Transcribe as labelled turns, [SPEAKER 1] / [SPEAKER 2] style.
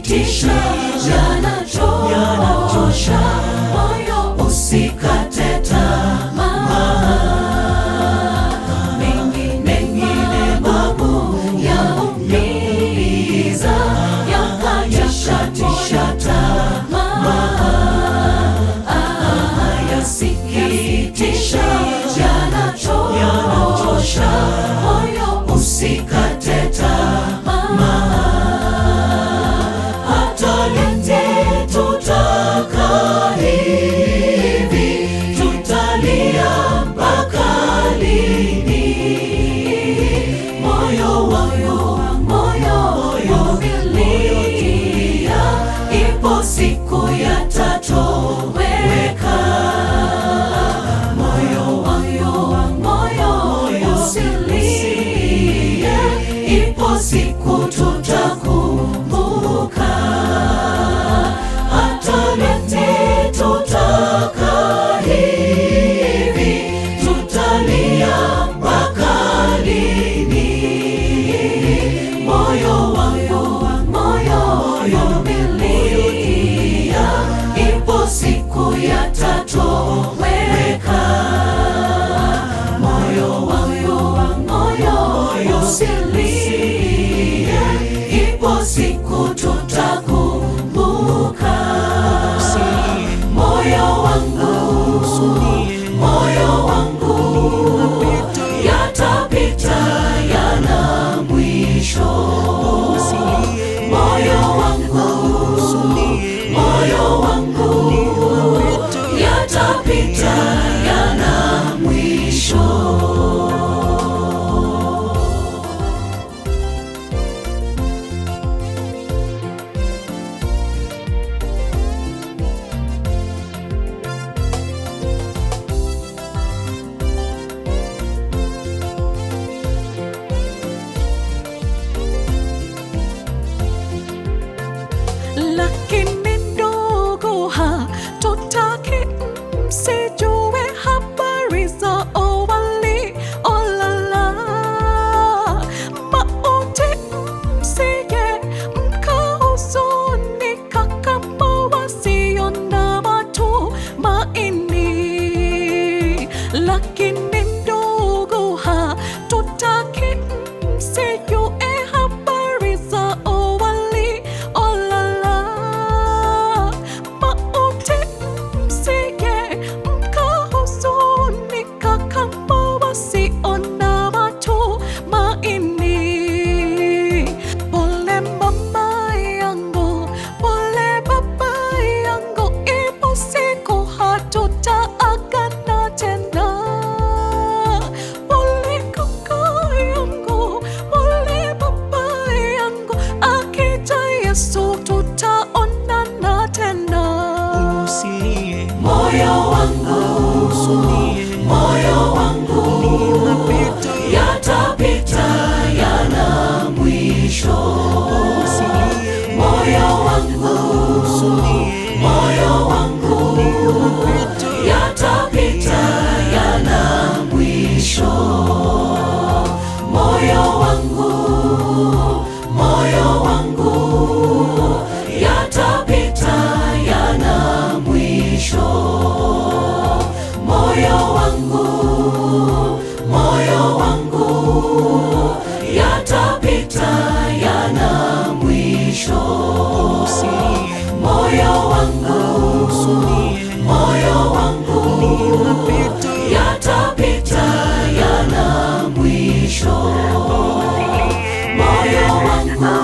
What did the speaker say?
[SPEAKER 1] yasikitisha, yanachosha, moyo usikate tamaa. Mengine magumu yaumiza, yakakatisha tamaa. Yasikitisha, yanachosha, moyo usikate tamaa. Hata lini tutakaa hivi? Tutalia mpaka lini? Moyo vumilia, ipo siku yatatoweka. Moyo usilie, ipo siku tutakumbuka. Hata lini tutakaa hivi? Tutalia mpaka lini? Moyo vumilia, ipo siku yatatoweka. Moyo usilie, ipo siku tutakumbuka. Moyo wangu, yatapita, yana mwisho. Moyo wangu, yatapita, yana mwisho.
[SPEAKER 2] Lakini ndugu, hatutaki msijue habari za awali. Oh la la, mauti msije mkahuzunika kama wasio na matumaini. Lakini ndugu, hatutaki msijue habari za awali. Oh la la, mauti msije mkahuzunika kama wasio na matumaini. Pole mama yangu, pole baba yangu, ipo siku hatutaagana tena. Pole kaka yangu, pole baba yangu, akija Yesu tutaonana tena.
[SPEAKER 1] Moyo wangu, yatapita, yana mwisho. Moyo wangu, yatapita, yana mwisho. Moyo wangu, yatapita, yana mwisho. Moyo wangu, yatapita, yana mwisho. Moyo wangu, yatapita, yana mwisho. Moyo wangu